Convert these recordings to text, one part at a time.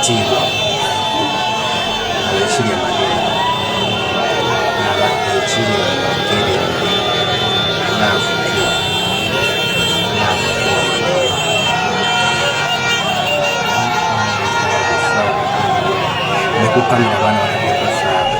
ekitiibwa ekiri Amadina n'abadde ekiri Makerere n'afukiwa ne ku kamera bano balabyeko saawa.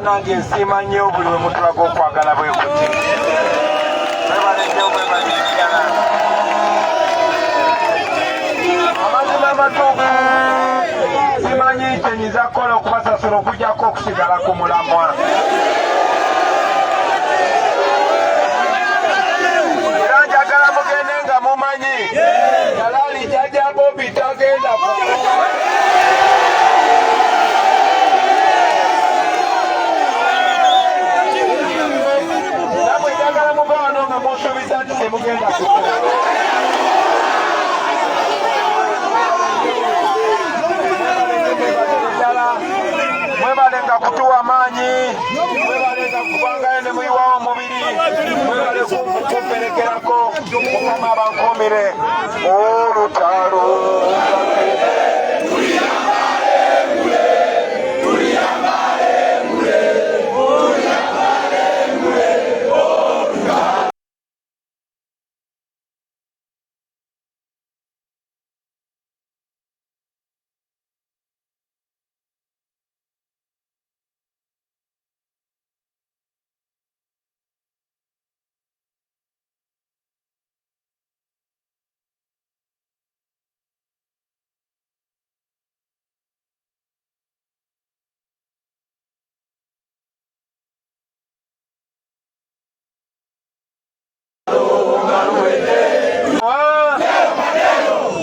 Nange nsima nnyo buli we mutulaga okwagala bwe kuti. Amazima amatuufu simanyi kye nyiza kukola okubasasula okuggyako okusigala ku mulamwa. Era njagala mugende nga mumanyi Jalali Jjajja Bobby tagenda mwebalenga kutuwa maanyi, mwebalenga kubangayo ne muyiwawo omubiri, mwebale kumperekerako Mukama abankuumire olutalo.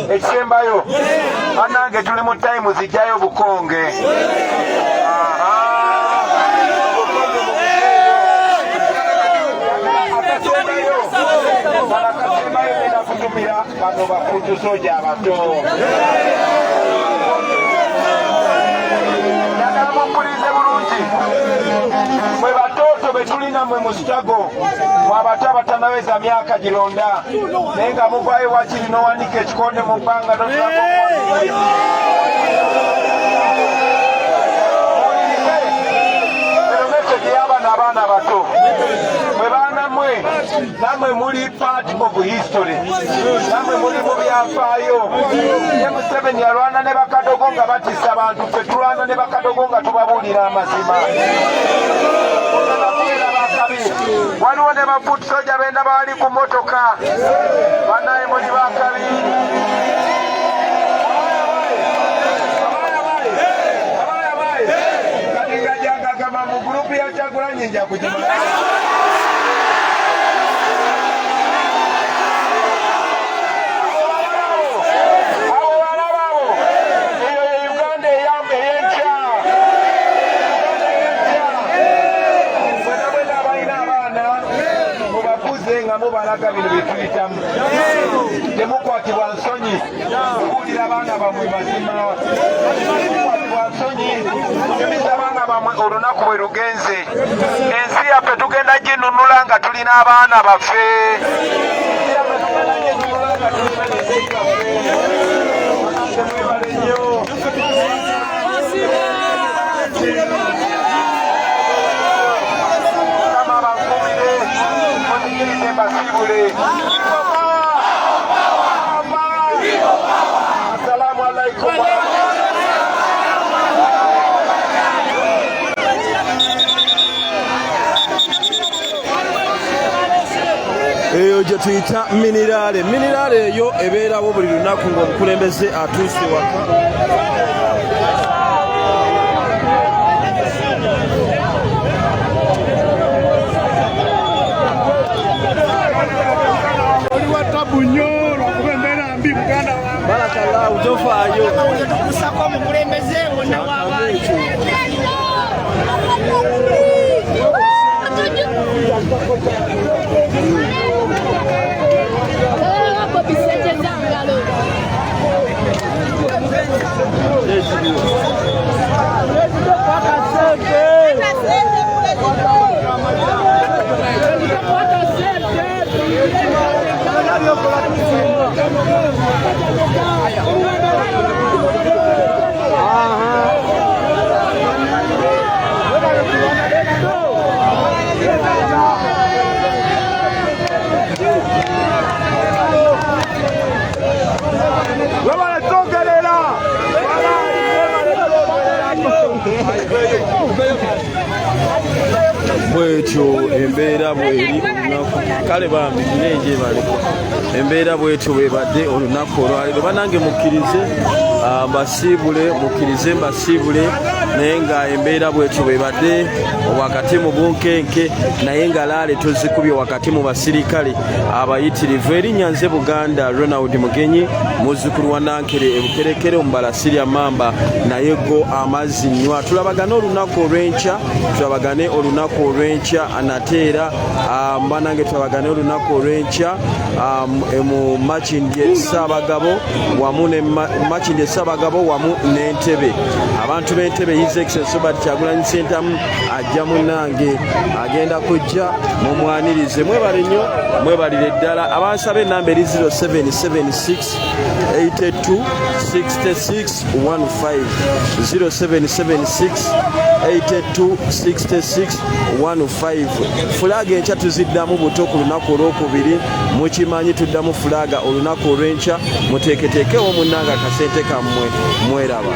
Ekisembayo banange tuli mu time zijjayo bukonge. Akasembayo genda kutumira bano bakutu soja abato. Njagala mumpulize bulungi mwe batoto be tulina mwe mu struggle, mwe abato abatanaweza myaka gironda naye nga muvaayo wakiri n'owanika ekikonde mu bbanga notulaga eno message y'abaana abaana bato mwe baana mwe namwe muli part of history, namwe muli mu byafaayo. Ye Museveni yalwana ne bakadogo nga batisa abantu, ffe tulwana ne bakadogo nga tubabuulira amazima. Waliwo ne bafuuti soja benda baali ku motoka, bannaye muli bakabi. simanyi nja kugimala. Nga mubalaga bino byetuyitamu temukwatibwa nsonyi okuwulira abaana bammwe mazima temukwatibwa nsonyi okunyumiza abaana bammwe olunaku bwe lugenze. Ensi yaffe tugenda ginunula nga tulina abaana baffe. Mwebale nnyo. Assalamu alaikum. Eyo gye tuyita miniraale. Miniraale eyo ebeerawo buli lunaku ng'omukulembeze atuuse waka. Barakallahu tofaayo. Kusako omukulembeze wonna w'abantu. Bwetyo embeera bweri olunaku kale bambi girenje baleko embeera bwetyo bwebadde olunaku olwaleero banange mukkirize mbasiibule naye nga embeera bwetyo bwebadde wakati mu bunkenke naye nga laale tozikubye wakati mu basirikale abayitirivu. Erinnya nze Buganda Ronald Mugenyi muzzukulu wa Nankere ebukerekere omubala Sirya Mamba naye go amazzi nnywa. Tulabagane olunaku olw'enkya anateera banange tulabagane olunaku olw'enkya mu Makindye Ssaabagabo wamu n'Entebe. Abantu b'Entebe His Excellency Robert Kyagulanyi Ssentamu ajja munnange agenda kujja mumwanirize. Mwebale nnyo mwebalire ddala. Abansaba ennamba eri 0776 82 66 15 0776 82 66 15. Fulaga enkya tuziddamu buto ku lunaku olwokubiri mukimanyi tuddamu fulaga olunaku olw'enkya muteeketeekewo munnanga akasente kammwe mweraba.